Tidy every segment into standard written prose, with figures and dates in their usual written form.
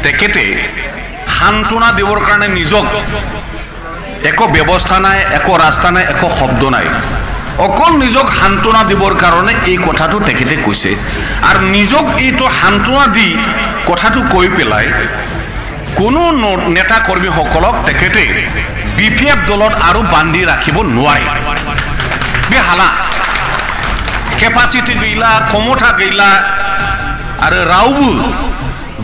তেখেতে সান্তনা দিবৰ কাৰণে নিজক একো ব্যৱস্থা নাই, একো ৰাস্তা নাই, একো শব্দ নাই, অকল নিজক সান্তনা দিবৰ কাৰণে এই কথাটো তেখেতে কৈছে। আৰু নিজক এইটো সান্তনা দি কথাটো কৈ পেলাই কোনো নেতা কৰ্মীসকলক তেখেতে BPF দলত আৰু বান্ধি ৰাখিব নোৱাৰে। বেহালা কেপাচিটি গैला, ক্ষমতা गैला आरो रावबो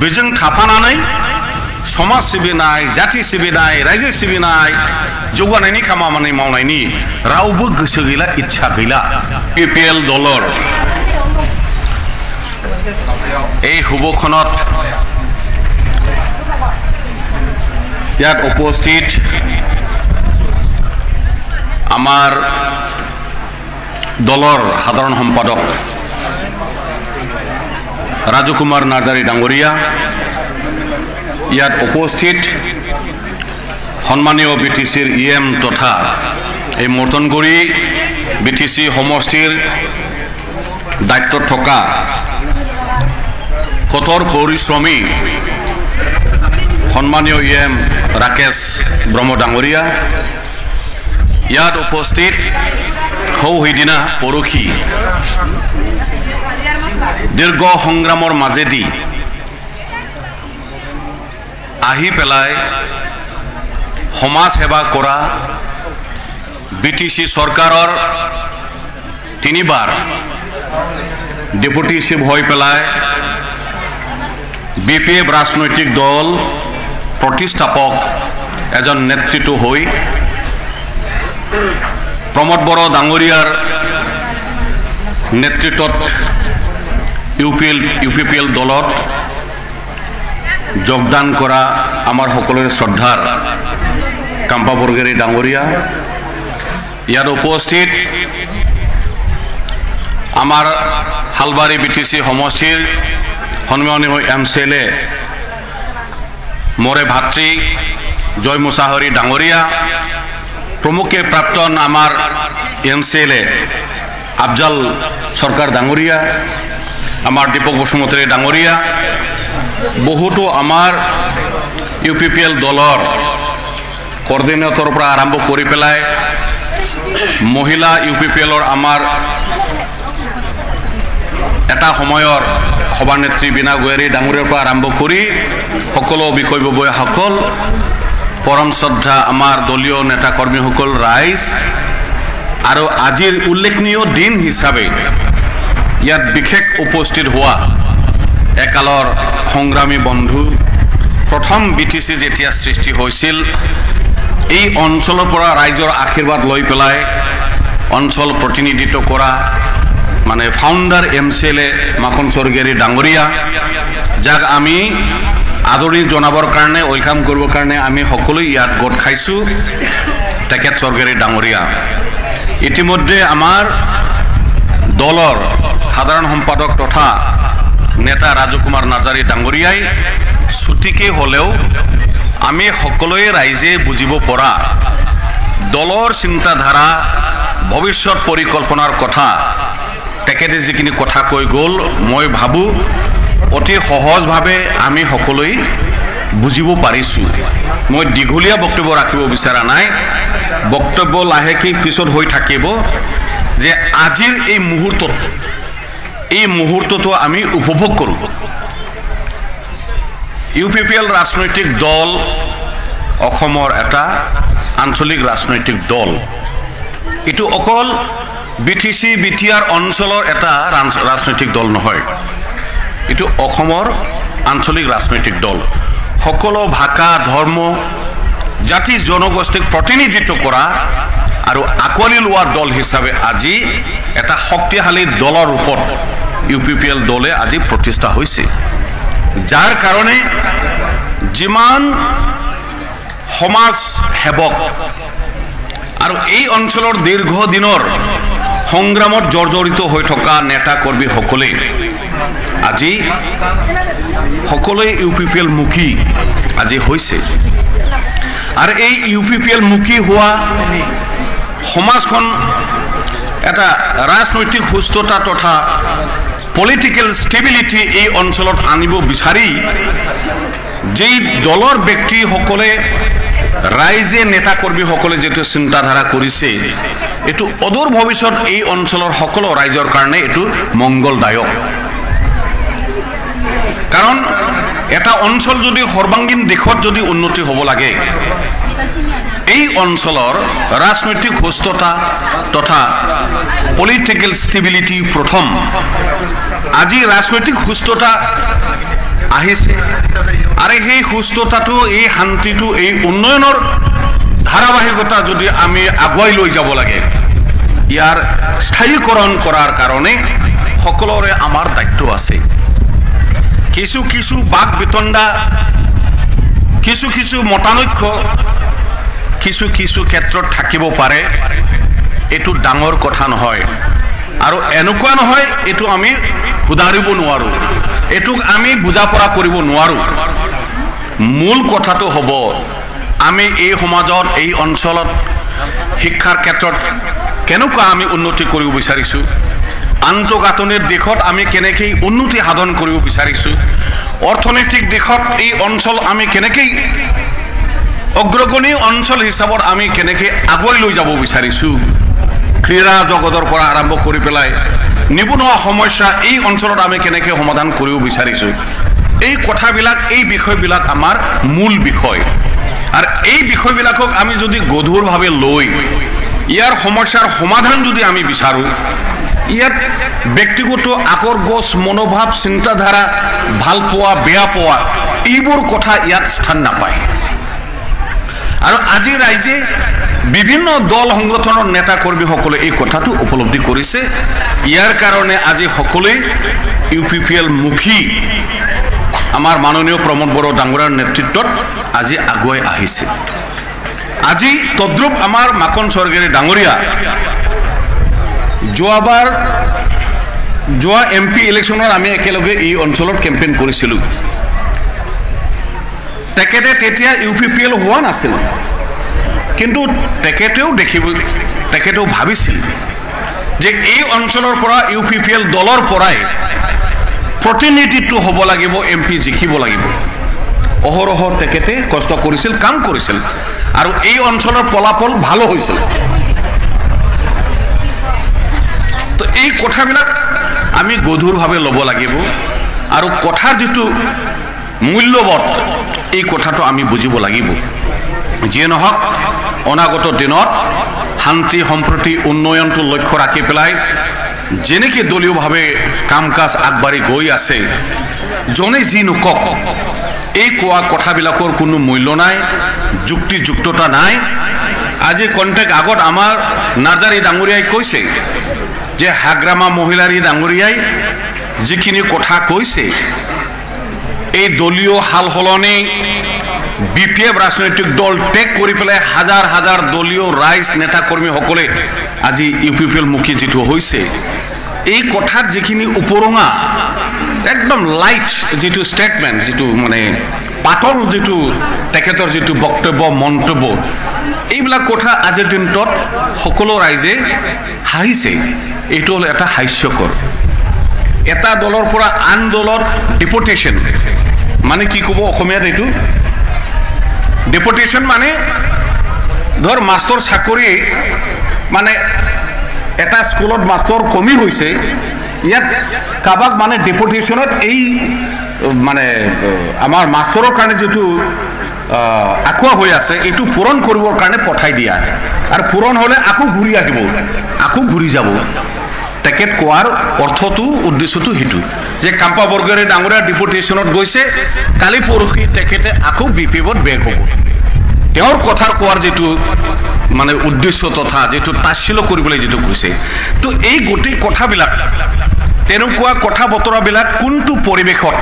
बेजों थाफानानै समाज सिबिनाय, जाति सिबिनाय, रायजो सिबिनाय, जौगानायनि खामानि मावनायनि रावबो गोसो गैला, इच्छा गैला। BPL दলৰ এই হুবখনত ইয়াত উপস্থিত আমাৰ দলৰ সাধাৰণ সম্পাদক ৰাজু কুমাৰ নাৰ্জাৰী ডাঙৰীয়া, ইয়াত উপস্থিত সন্মানীয় BTCৰ EM তথা এই মৰ্তনগুৰি BTC সমষ্টিৰ দায়িত্বত থকা কঠোৰ পৰিশ্ৰমী সন্মানীয় EM ৰাকেশ ব্ৰহ্ম ডাঙৰীয়া, ইয়াত উপস্থিত সৌহিদিনা পৰখি দীৰ্ঘ সংগ্ৰামৰ মাজেদি আহি পেলাই সমাজ সেৱা কৰা BTC চৰকাৰৰ 3বাৰ ডেপুটি চিফ হৈ পেলাই BPF ৰাজনৈতিক দল প্ৰতিষ্ঠাপক এজন নেতৃত্ব হৈ প্ৰমোদ বড়ো ডাঙৰীয়াৰ নেতৃত্বত UPPL দলত যোগদান কৰা আমাৰ সকলোৰে শ্ৰদ্ধাৰ কাম্পা বৰগেৰী ডাঙৰীয়া, ইয়াত উপস্থিত আমাৰ হালবাৰী BTC সমষ্টিৰ সন্মানীয় MCLA মোৰে ভাতৃ জয় মুছাহাৰী ডাঙৰীয়া, প্ৰমুখে প্ৰাক্তন আমাৰ MCLA আফজাল সৰকাৰ ডাঙৰীয়া, আমাৰ দীপক বসুমতাৰী ডাঙৰীয়া, বহুতো আমাৰ UPPL দলৰ কোঅৰ্ডিনেটৰৰ পৰা আৰম্ভ কৰি পেলাই মহিলা UPPLৰ আমাৰ এটা সময়ৰ সভানেত্ৰী বীণা গোহাৰী ডাঙৰীয়াৰ পৰা আৰম্ভ কৰি সকলো বিষয়ববীয়াসকল, পৰম শ্ৰদ্ধা আমাৰ দলীয় নেতা কৰ্মীসকল, ৰাইজ আৰু আজিৰ উল্লেখনীয় দিন হিচাপে ইয়াত বিশেষ উপস্থিত হোৱা একালৰ সংগ্ৰামী বন্ধু, প্ৰথম BTC যেতিয়া সৃষ্টি হৈছিল এই অঞ্চলৰ পৰা ৰাইজৰ আশীৰ্বাদ লৈ পেলাই অঞ্চল প্ৰতিনিধিত্ব কৰা মানে ফাউণ্ডাৰ MCLA মাখন স্বৰ্গীয়াৰী ডাঙৰীয়া, যাক আমি আদৰণি জনাবৰ কাৰণে ওয়েলকাম কৰিবৰ কাৰণে আমি সকলো ইয়াত গোট খাইছোঁ, তেখেত স্বৰ্গীয়াৰী ডাঙৰীয়া। ইতিমধ্যে আমাৰ দলৰ সাধাৰণ সম্পাদক তথা নেতা ৰাজু কুমাৰ নাৰ্জাৰী ডাঙৰীয়াই ছুটিকে হ'লেও আমি সকলোৱে ৰাইজে বুজিব পৰা দলৰ চিন্তাধাৰা, ভৱিষ্যত পৰিকল্পনাৰ কথা তেখেতে যিখিনি কথা কৈ গ'ল, মই ভাবোঁ অতি সহজভাৱে আমি সকলোৱে বুজিব পাৰিছোঁ। মই দীঘলীয়া বক্তব্য ৰাখিব বিচৰা নাই, বক্তব্য লাহেকৈ পিছত হৈ থাকিব যে আজিৰ এই মুহূৰ্তটো আমি উপভোগ কৰোঁ। UPPL ৰাজনৈতিক দল অসমৰ এটা আঞ্চলিক ৰাজনৈতিক দল, এইটো অকল BTC BTR অঞ্চলৰ এটা ৰাজনৈতিক দল নহয়, এইটো অসমৰ আঞ্চলিক ৰাজনৈতিক দল। সকলো ভাষা, ধৰ্ম, জাতি জনগোষ্ঠীক প্ৰতিনিধিত্ব কৰা আৰু আকোৱালি লোৱা দল হিচাপে আজি এটা শক্তিশালী দলৰ ৰূপত UPPL দলে আজি প্ৰতিষ্ঠা হৈছে, যাৰ কাৰণে যিমান সমাজ সেৱক আৰু এই অঞ্চলৰ দীৰ্ঘদিনৰ সংগ্ৰামত জৰ্জৰিত হৈ থকা নেতা কৰ্মীসকলে আজি সকলোৱে UPPL মুখী আজি হৈছে। আৰু এই UPPL মুখী হোৱা সমাজখন এটা ৰাজনৈতিক সুস্থতা তথা পলিটিক্যাল ষ্টেবিলিটি এই অঞ্চলত আনিব বিচাৰি যেই দলৰ ব্যক্তিসকলে ৰাইজে নেতা কৰ্মীসকলে যেটো চিন্তাধাৰা কৰিছে এটো অদূৰ ভৱিষ্যত এই অঞ্চলৰ সকলো ৰাইজৰ কাৰণে এটো মংগলদায়ক কাৰণ এটা অঞ্চল যদি সৰ্বাঙ্গীন দিশত যদি উন্নতি হ'ব লাগে এই অঞ্চলৰ ৰাজনৈতিক সুস্থতা তথা পলিটিক্যাল ষ্টেবিলিটি প্ৰথম আজি ৰাজনৈতিক সুস্থতা আহিছে আৰু এই সুস্থতাটো এই শান্তিটো এই উন্নয়নৰ ধাৰাবাহিকতা যদি আমি আগুৱাই লৈ যাব লাগে ইয়াৰ স্থায়ীকৰণ কৰাৰ কাৰণে সকলোৰে আমাৰ দায়িত্ব আছে কিছু কিছু বাক বিতণ্ডা কিছু কিছু মতানৈক্য কিছু কিছু ক্ষেত্ৰত থাকিব পাৰে এটো ডাঙৰ কথা নহয় আৰু এনেকুৱা নহয় এটো আমি সুধাৰিব নোৱাৰো এটুক আমি বুজা পৰা কৰিব নোৱাৰো মূল কথাটো হ'ব আমি এই সমাজত এই অঞ্চলত শিক্ষাৰ ক্ষেত্ৰত কেনেকুৱা আমি উন্নতি কৰিব বিচাৰিছো আন্তঃগাঁথনিৰ দিশত আমি কেনেকৈ উন্নতি সাধন কৰিব বিচাৰিছো অৰ্থনৈতিক দিশত এই অঞ্চল আমি কেনেকৈ অগ্ৰগণী অঞ্চল হিচাপত আমি কেনেকৈ আগুৱাই লৈ যাব বিচাৰিছো ক্ৰীড়া জগতৰ পৰা আৰম্ভ কৰি পেলাই নিবনুৱা সমস্যা এই অঞ্চলত আমি কেনেকৈ সমাধান কৰিব বিচাৰিছো এই কথাবিলাক এই বিষয়বিলাক আমাৰ মূল বিষয় আৰু এই বিষয়বিলাকক আমি যদি গধুৰভাৱে লৈ ইয়াৰ সমস্যাৰ সমাধান যদি আমি বিচাৰো ইয়াত ব্যক্তিগত আকৰ্ষণ মনোভাৱ চিন্তাধাৰা ভাল পোৱা বেয়া পোৱা এইবোৰ কথা ইয়াত স্থান নাপায় আৰু আজি ৰাইজে বিভিন্ন দল সংগঠনৰ নেতা কৰ্মীসকলে এই কথাটো উপলব্ধি কৰিছে ইয়াৰ কাৰণে আজি সকলোৱে ইউপিপিএল মুখী আমাৰ মাননীয় প্ৰমোদ বড়ো ডাঙৰীয়াৰ নেতৃত্বত আজি আগুৱাই আহিছে আজি তদ্ৰুপ আমাৰ মাকন স্বৰ্গীয়াৰী ডাঙৰীয়া যোৱা এমপি ইলেকশ্যনত আমি একেলগে এই অঞ্চলত কেম্পেইন কৰিছিলোঁ তেখেতে তেতিয়া ইউপিপিএল হোৱা নাছিল কিন্তু তেখেতেও ভাবিছিল যে এই অঞ্চলৰ পৰা ইউপিপিএল দলৰ পৰাই প্ৰতিনিধিত্ব হ'ব লাগিব এমপি জিকিব লাগিব অহৰহ তেখেতে কষ্ট কৰিছিল কাম কৰিছিল আৰু এই অঞ্চলৰ ফলাফল ভাল হৈছিল তো এই কথাবিলাক আমি গধুৰভাৱে ল'ব লাগিব আৰু কথাৰ যেটো মূল্যবোধ এই কথাটো আমি বুজিব লাগিব যিয়ে নহওক অনাগত দিনত শান্তি সম্প্ৰতি উন্নয়নটো লক্ষ্য ৰাখি পেলাই যেনেকৈ দলীয়ভাৱে কাম কাজ আগবাঢ়ি গৈ আছে জনে যি নকক এই কোৱা কথাবিলাকৰ কোনো মূল্য নাই যুক্তিযুক্ততা নাই আজি কণ্টেক্ট আগত আমাৰ নাৰ্জাৰী ডাঙৰীয়াই কৈছে যে হাগ্ৰামা মহিলাৰী ডাঙৰীয়াই যিখিনি কথা কৈছে এই দলীয় হাল সলনি বিপিএফ ৰাজনৈতিক দল ত্যাগ কৰি পেলাই হাজাৰ হাজাৰ দলীয় ৰাইজ নেতা কৰ্মীসকলে আজি ইউপিপিএল মুখী যেটো হৈছে এই কথাত যিখিনি উপৰঙা একদম লাইট যেটো ষ্টেটমেণ্ট যেটো মানে পাতল যেটো তেখেতৰ যেটো বক্তব্য মন্তব্য এইবিলাক কথা আজিৰ দিনটোত সকলো ৰাইজে হাঁহিছে এইটো হ'ল এটা হাস্যকৰ এটা দলৰ পৰা আন দলৰ ডিপোটেশ্যন মানে কি ক'ব অসমীয়াত এইটো ডিপোটেশ্যন মানে ধৰ মাষ্টৰ চাকৰি মানে এটা স্কুলত মাষ্টৰ কমি হৈছে ইয়াত কাবাক মানে ডিপোটেশ্যনত এই মানে আমাৰ মাষ্টৰৰ কাৰণে যেটো আকুৱা হৈ আছে এইটো পূৰণ কৰিবৰ কাৰণে পঠাই দিয়া আৰু পূৰণ হ'লে আকৌ ঘূৰি আহিব আকৌ ঘূৰি যাব তেখেত কোৱাৰ অৰ্থটো উদ্দেশ্যটো হেতু যে কাম্পা বৰগয়াৰী ডাঙৰীয়া ডিপোটেশ্যনত গৈছে কালি পৰহি তেখেতে আকৌ বিপিএফত বেক হ'ব তেওঁৰ কথাৰ কোৱাৰ যেটো মানে উদ্দেশ্য তথা যেটো তাচ্ছিল্য কৰিবলৈ যেটো কৈছে তো এই গোটেই কথাবিলাক তেনেকুৱা কথা বতৰাবিলাক কোনটো পৰিৱেশত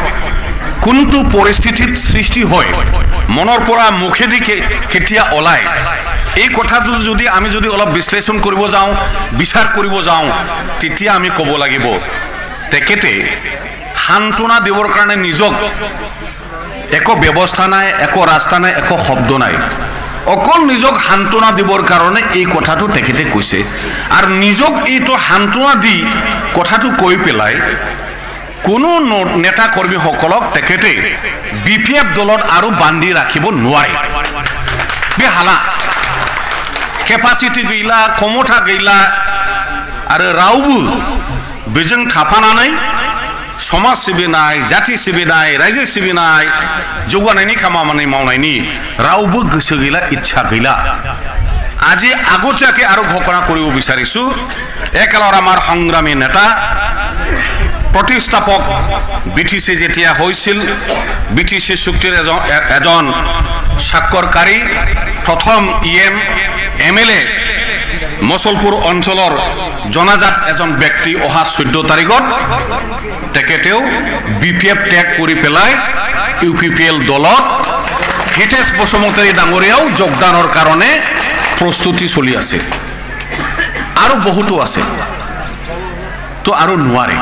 কোনটো পৰিস্থিতিত সৃষ্টি হয় মনৰ পৰা মুখেদি কেতিয়া ওলায় এই কথাটো যদি আমি যদি অলপ বিশ্লেষণ কৰিব যাওঁ বিচাৰ কৰিব যাওঁ তেতিয়া আমি ক'ব লাগিব তেখেতে সান্তনা দিবৰ কাৰণে নিজক একো ব্যৱস্থা নাই একো ৰাস্তা নাই একো শব্দ নাই অকল নিজক সান্তনা দিবৰ কাৰণে এই কথাটো তেখেতে কৈছে আৰু নিজক এইটো সান্তনা দি কথাটো কৈ পেলাই কোনো নেতা কৰ্মীসকলক তেখেতে BPF দলত আৰু বান্ধি ৰাখিব নোৱাৰে বে হালা কেপাচিটি গैला ক্ষমতা गैला आरो रावबो बेजों थाफानानै समाज सिबिनाय जाति सिबिनाय रायजो सिबिनाय जौगानायनि खामानि मावनायनि रावबो गोसो गैला इच्छा गैला আজি আগতীয়াকে আৰু ঘোষণা কৰিব বিচাৰিছো একেলৰ আমাৰ সংগ্ৰামী নেতা প্ৰতিষ্ঠাপক বিটিসি যেতিয়া হৈছিল বিটিসি চুক্তিৰ এজন স্বাক্ষৰকাৰী প্ৰথম ইএম এমএলএ মছলপুৰ অঞ্চলৰ জনাজাত এজন ব্যক্তি অহা 14 তাৰিখত তেখেতেও বিপিএফ ত্যাগ কৰি পেলাই ইউপিপিএল দলত হিতেশ বসুমতাৰী ডাঙৰীয়াও যোগদানৰ কাৰণে প্ৰস্তুতি চলি আছে আৰু বহুতো আছে তো আৰু নোৱাৰে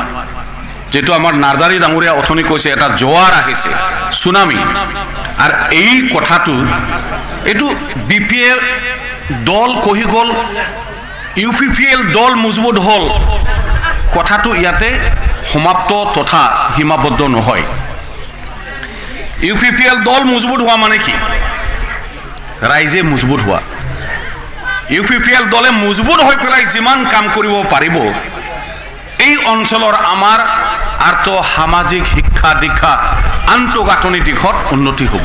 যেটো আমাৰ নাৰ্জাৰী ডাঙৰীয়া অথনি কৈছে এটা জোৱাৰ আহিছে সুনামি আৰু এই কথাটো এটো বিপিএল দল কহি গল ইউপিপিএল দল মজবুত হল কথাটো ইয়াতে সমাপ্ত তথা সীমাবদ্ধ নহয় ইউপিপিএল দল মজবুত হোৱা মানে কি ৰাইজে মজবুত হোৱা ইউপিপিএল দলে মজবুত হৈ পেলাই যিমান কাম কৰিব পাৰিব এই অঞ্চলৰ আমাৰ আৰ্থ সামাজিক শিক্ষা দীক্ষা আন্তঃগাঁথনি দিশত উন্নতি হ'ব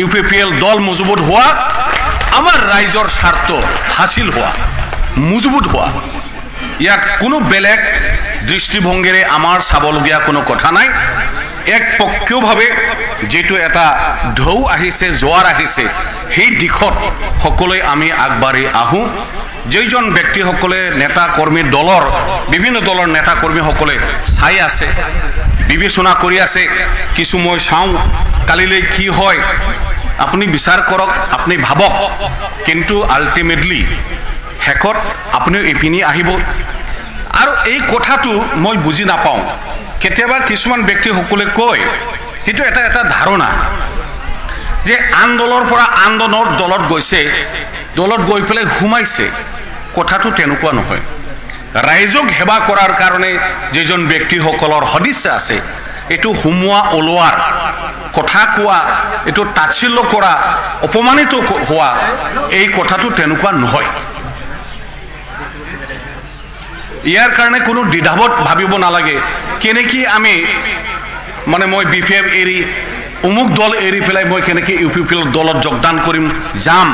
ইউপিপিএল দল মজবুত হোৱা আমাৰ ৰাইজৰ স্বাৰ্থ হাসিল হোৱা মজবুত হোৱা ইয়াত কোনো বেলেগ দৃষ্টিভংগীৰে আমাৰ চাবলগীয়া কোনো কথা নাই একপক্ষীয়ভাৱে যেটো এটা ঢৌ আহিছে জোৱাৰ আহিছে সেই দিশত সকলোৱে আমি আগবাঢ়ি আহো যেইজন ব্যক্তিসকলে নেতা কৰ্মী দলৰ বিভিন্ন দলৰ নেতা কৰ্মীসকলে চাই আছে বিবেচনা কৰি আছে কিছু মই চাওঁ কালিলৈ কি হয় আপুনি বিচাৰ কৰক আপুনি ভাবক কিন্তু আলটিমেটলি হেকত আপুনি এপিনি আহিব আৰু এই কথাটো মই বুজি নাপাওঁ কেতিয়াবা কিছুমান ব্যক্তিসকলে কয় সেইটো এটা ধাৰণা যে আন্দোলনৰ পৰা আন্দোলনৰ দলত গৈছে দলত গৈ পেলাই ঘুমাইছে কথাটো তেনেকুৱা নহয় ৰাইজক সেৱা কৰাৰ কাৰণে যেজন ব্যক্তিসকলৰ সদিচ্ছা আছে এটো হুমুৱা ওলোৱাৰ কথা কোৱা এটো তাচ্ছিল্য কৰা অপমানিত হোৱা এই কথাটো তেনেকুৱা নহয় ইয়াৰ কাৰণে কোনো দ্বিধাৱত ভাবিব নালাগে কেনেকি আমি মানে মই বিপিএফ এৰি অমুক দল এৰি পেলাই মই কেনেকি ইউপিপিএল দলত যোগদান কৰিম যাম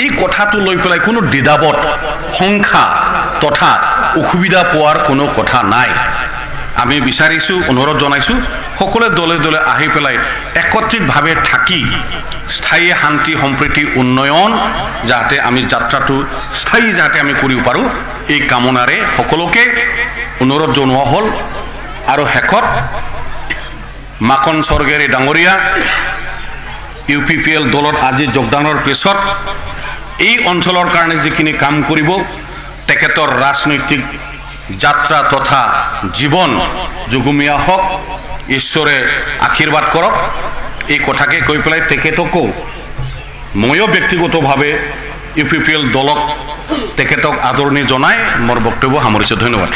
এই কথাটো লৈ পেলাই কোনো দ্বিধাৱত সংখ্যা তথা অসুবিধা পোৱাৰ কোনো কথা নাই আমি বিচাৰিছো অনুৰোধ জনাইছো সকলো দলে দলে আহি পেলাই একত্ৰিতভাৱে থাকি স্থায়ী শান্তি সম্প্ৰীতি উন্নয়ন যাতে আমি যাত্ৰাটো স্থায়ী যাতে আমি কৰিব পাৰো এই কামনাৰে সকলোকে অনুৰোধ জনোৱা হল আৰু হেকত মাখন স্বৰ্গেৰী ডাঙৰীয়া ইউপিপিএল দলত আজি যোগদানৰ পিছত এই অঞ্চলৰ কাৰণে যিখিনি কাম কৰিব তেখেতৰ ৰাজনৈতিক যাত্ৰা তথা জীৱন যুগুমীয়া হওক ঈশ্বৰে আশীৰ্বাদ কৰক এই কথাকে কৈ পেলাই তেখেতকো ময়ো ব্যক্তিগতভাৱে ইউপিপিএল দলক তেখেতক আদৰণি জনাই মোৰ বক্তব্য সামৰিছোঁ ধন্যবাদ